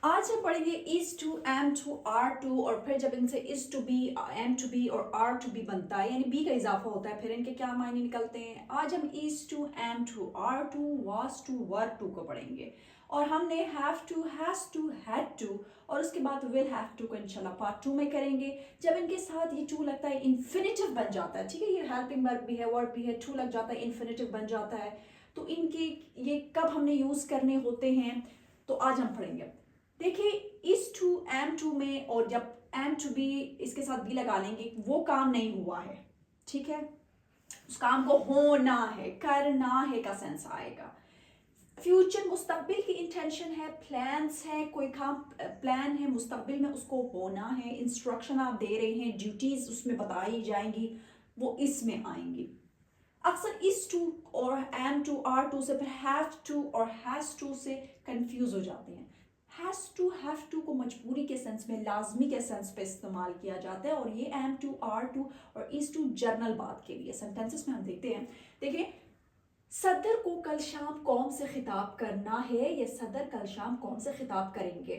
आज हम पढ़ेंगे is to am to are to और फिर जब इनसे is to be am to be और आर टू बी बनता है यानी बी का इजाफा होता है फिर इनके क्या मायने निकलते हैं। आज हम is to am to are to was to were to को पढ़ेंगे और हमने have to has to had to और उसके बाद विल हैव टू को इंशाल्लाह पार्ट 2 में करेंगे। जब इनके साथ ये टू लगता है इन्फिनिटिव बन जाता है, ठीक है, ये हेल्पिंग वर्ब भी है, वर्ब भी है, टू लग जाता है इन्फिनिटिव बन जाता है। तो इनके ये कब हमने यूज करने होते हैं तो आज हम पढ़ेंगे। देखिए इज टू एम टू में और जब एम टू बी इसके साथ बी लगा लेंगे वो काम नहीं हुआ है, ठीक है, उस काम को होना है, करना है का सेंस आएगा। फ्यूचर मुस्तकबिल की इंटेंशन है, प्लान्स है, कोई काम प्लान है मुस्तकबिल में उसको होना है, इंस्ट्रक्शन आप दे रहे हैं, ड्यूटीज उसमें बताई जाएंगी वो इसमें आएंगी। अक्सर इस टू और एम टू आर टू से फिर हैव टू और हैज टू से कंफ्यूज हो जाते हैं। हैज टू हैव टू को मजबूरी के सेंस में, लाजमी के सेंस पे इस्तेमाल किया जाता है और ये एम टू आर टू और इस टू जर्नल बात के लिए सेंटेंसेस में हम देखते हैं। देखिए सदर को कल शाम कौम से खिताब करना है, ये सदर कल शाम कौम से खिताब करेंगे।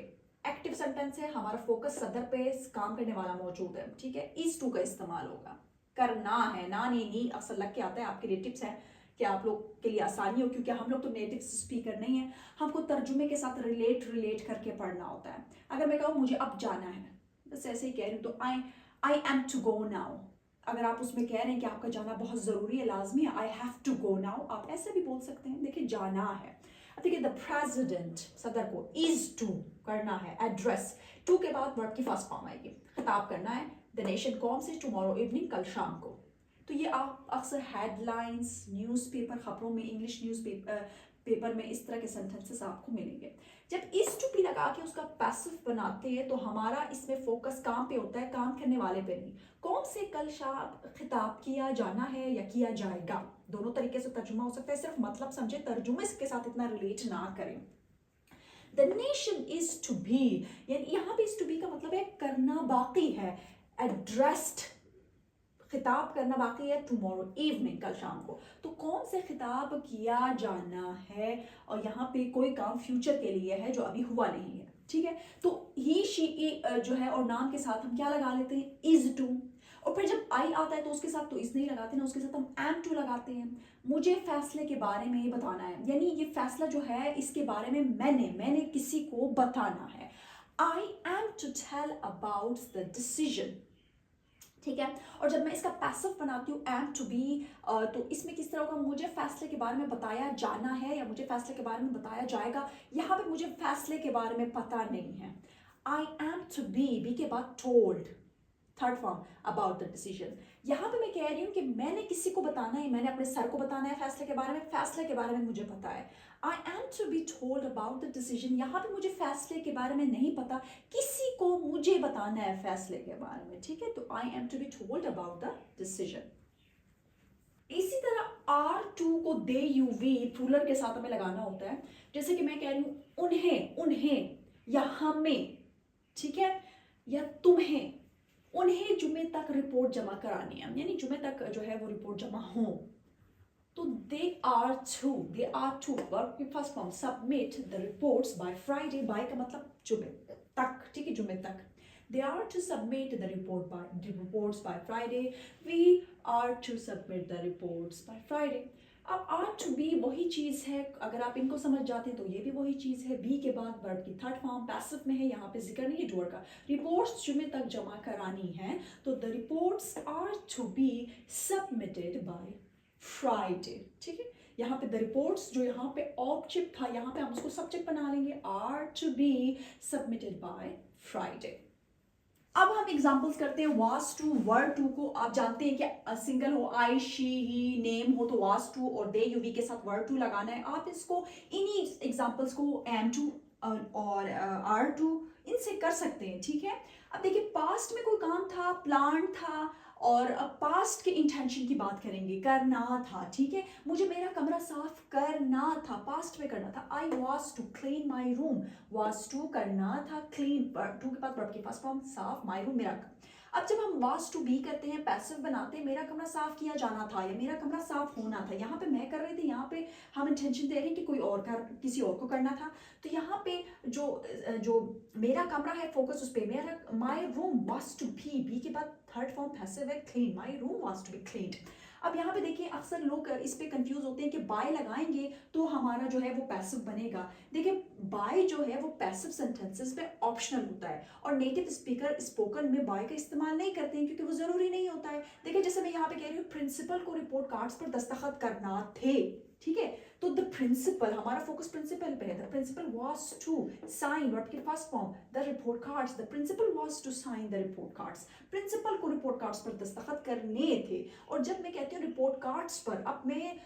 एक्टिव सेंटेंस है, हमारा फोकस सदर पे काम करने वाला मौजूद है, ठीक है, इस टू का इस्तेमाल होगा। करना है, ना नी अक्सर लग के आता है, आपके नेटिव्स हैं कि आप लोग के लिए आसानी हो क्योंकि हम लोग तो नेटिव स्पीकर नहीं है, हमको तर्जुमे के साथ रिलेट करके पढ़ना होता है। अगर मैं कहूँ मुझे अब जाना है, बस ऐसे ही कह रही हूँ तो I am to go now. अगर आप उसमें कह रहे हैं कि आपका जाना बहुत ज़रूरी है, लाजमी है, I have to go now, आप ऐसे भी बोल सकते हैं। देखिए जाना है, देखिए द प्रेसिडेंट सदर को इज टू करना है, एड्रेस टू के बाद वर्ब की फर्स्ट फॉर्म आएगी, खिताब करना है द नेशन कौम से टुमारो इवनिंग, कल शाम को। तो ये आप अक्सर हेडलाइंस, न्यूज़पेपर, खबरों में, इंग्लिश पेपर में इस तरह के सेंटेंसेस आपको मिलेंगे। जब इस टू बी लगा के उसका पैसिव बनाते हैं तो हमारा इसमें फोकस काम पे होता है, काम करने वाले पे नहीं। कौन से कल शाम खिताब किया जाना है या किया जाएगा, दोनों तरीके से तर्जुमा हो सकता है, सिर्फ मतलब समझे, तर्जुमे के साथ इतना रिलेट ना करें। The nation is to be, यानी यहाँ पे इज टू बी का मतलब है करना बाकी है, एड्रेस्ड, खिताब करना बाकी है टुमारो इवनिंग, कल शाम को। तो कौन से खिताब किया जाना है और यहाँ पे कोई काम फ्यूचर के लिए है जो अभी हुआ नहीं है, ठीक है। तो ही शी जो है और नाम के साथ हम क्या लगा लेते हैं, इज टू, और फिर जब आई आता है तो उसके साथ तो इस नहीं लगाते ना, उसके साथ हम एम टू लगाते हैं। मुझे फैसले के बारे में बताना है, यानी ये फैसला जो है इसके बारे में मैंने किसी को बताना है। I am to tell about the decision, ठीक है। और जब मैं इसका पैसिव बनाती हूँ एम टू बी, तो इसमें किस तरह होगा, मुझे फैसले के बारे में बताया जाना है या मुझे फैसले के बारे में बताया जाएगा। यहाँ पे मुझे फैसले के बारे में पता नहीं है। आई एम टू बी के बाद told, third form, about the decision. यहाँ पे मैं कह रही हूँ कि मैंने किसी को बताना है, मैंने अपने सर को बताना है फैसले के बारे में, फैसले के बारे में मुझे पता है। I am to be told about the decision, यहाँ पे मुझे फैसले के बारे में नहीं पता, किसी को मुझे बताना है फैसले के बारे में, ठीक है। तो I am to be told about the decision. इसी तरह आर टू को दे यू वी प्लूरल के साथ हमें लगाना होता है। जैसे कि मैं कह रही हूँ उन्हें या हमें, ठीक है, या तुम्हें, उन्हें जुमे तक रिपोर्ट जमा करानी है, यानी जुमे तक जो है वो रिपोर्ट जमा हो। तो दे आर टू वर्ब की first form, submit the reports by Friday, by का मतलब जुमे तक, ठीक है, जुमे तक। They are to submit the reports by Friday. We are to submit the reports by Friday. अब are to be वही चीज़ है, अगर आप इनको समझ जाते हैं तो ये भी वही चीज़ है। बी के बाद वर्ब की थर्ड फॉर्म पैसिव में है, यहाँ पे जिक्र नहीं है डूअर का। रिपोर्ट्स जुमे तक जमा करानी है तो the reports are to be submitted by Friday, ठीक है। यहाँ पे द रिपोर्ट्स जो यहाँ पे ऑब्जेक्ट था, यहाँ पे हम उसको सब्जेक्ट बना लेंगे, are to be submitted by Friday. अब हम एग्जांपल्स करते हैं वाज टू वर टू को। आप जानते हैं कि सिंगल हो, आई शी ही, नेम हो तो वाज टू और दे यू वी के साथ वर टू लगाना है। आप इसको इन्हीं एग्जांपल्स को एम टू और आर टू इनसे कर सकते हैं, ठीक है। अब देखिए पास्ट में कोई काम था, प्लान था, और अब पास्ट के इंटेंशन की बात करेंगे, करना था, ठीक है, मुझे मेरा कमरा साफ करना था, पास्ट में करना था। I was to clean my room, was to करना था, क्लीन टू के बाद वर्ब की फर्स्ट फॉर्म साफ, माई रूम मेरा। अब जब हम वाज टू बी करते हैं, पैसिव बनाते हैं, मेरा कमरा साफ किया जाना था या मेरा कमरा साफ होना था, यहाँ पे मैं कर रही थी, यहाँ पे हम इंटेंशन दे रहे हैं कि कोई और किसी और को करना था। तो यहाँ पे जो जो मेरा कमरा है, फोकस उस पे, मेरा my room was to be के बाद थर्ड फॉर्म पैसिव है clean, my room was to be clean. अब यहाँ पे देखिए अक्सर लोग इस पे कंफ्यूज होते हैं कि बाय लगाएंगे तो हमारा जो है वो पैसिव बनेगा। देखिए बाय जो है वो पैसिव सेंटेंसेस में ऑप्शनल होता है और नेटिव स्पीकर स्पोकन में बाय का इस्तेमाल नहीं करते हैं क्योंकि वो जरूरी नहीं होता है। देखिए जैसे मैं यहाँ पे कह रही हूँ प्रिंसिपल को रिपोर्ट कार्ड्स पर दस्तखत करना थे, ठीक है, तो द प्रिंसिपल, हमारा फोकस प्रिंसिपल पे है। The principal was to sign, verb की first form, the report cards, the principal was to sign the report cards, principal को रिपोर्ट कार्ड्स पर दस्तखत करने थे। और जब मैं कहती हूँ रिपोर्ट कार्ड्स पर, अब मैं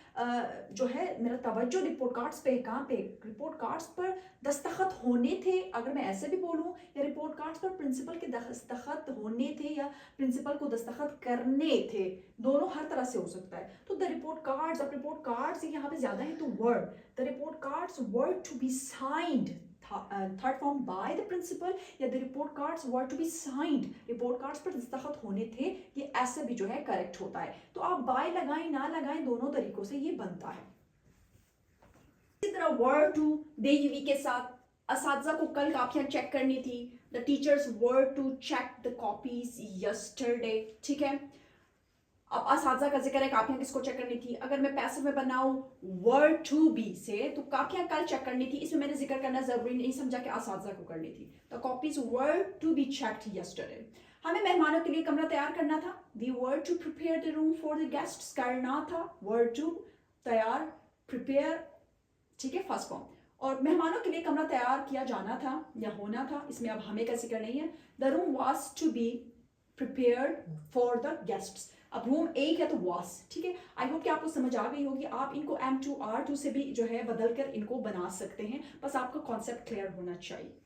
जो है मेरा तवज्जो रिपोर्ट कार्ड्स पे, कहाँ पे, रिपोर्ट कार्ड्स पर दस्तखत होने थे, अगर मैं ऐसे भी बोलूँ, या रिपोर्ट कार्ड्स पर प्रिंसिपल के दस्तखत होने थे या प्रिंसिपल को दस्तखत करने थे, दोनों हर तरह से हो सकता है। तो द रिपोर्ट कार्ड्स, अब रिपोर्ट कार्ड्स यहाँ पे ज्यादा है तो word, the report cards were to be signed, third form by the principal, या the report cards were to be signed, report cards पर दस्तखत होने थे, ये ऐसे भी जो है करेक्ट होता है। तो आप बाय लगाएं ना लगाएं, दोनों तरीकों से ये बनता है। इसी तरह वर टू दे के साथ, असातिज़ा को कल कापियां चेक करनी थी, the teachers were to check the copies yesterday, ठीक है। अब असातिज़ा का जिक्र है, कापियां किसको चेक करनी थी, अगर मैं पैसिव में बनाऊं वर टू बी से, तो कापियां कल चेक करनी थी, इसमें मैंने जिक्र करना जरूरी नहीं समझा कि असातिज़ा को करनी थी। The copies were to be checked yesterday. हमें मेहमानों के लिए कमरा तैयार करना था, we were to prepare the room for the guests, करना था, वर टू तैयार, प्रिपेयर, ठीक है, फर्स्ट फॉर्म। और मेहमानों के लिए कमरा तैयार किया जाना था या होना था, इसमें अब हमें का जिक्र नहीं है। The room was to be prepared for the guests, अब रूम एक है तो वाज, ठीक है। आई होप कि आपको समझ आ गई होगी। आप इनको M2 R2 से भी जो है बदल कर इनको बना सकते हैं, बस आपका कॉन्सेप्ट क्लियर होना चाहिए।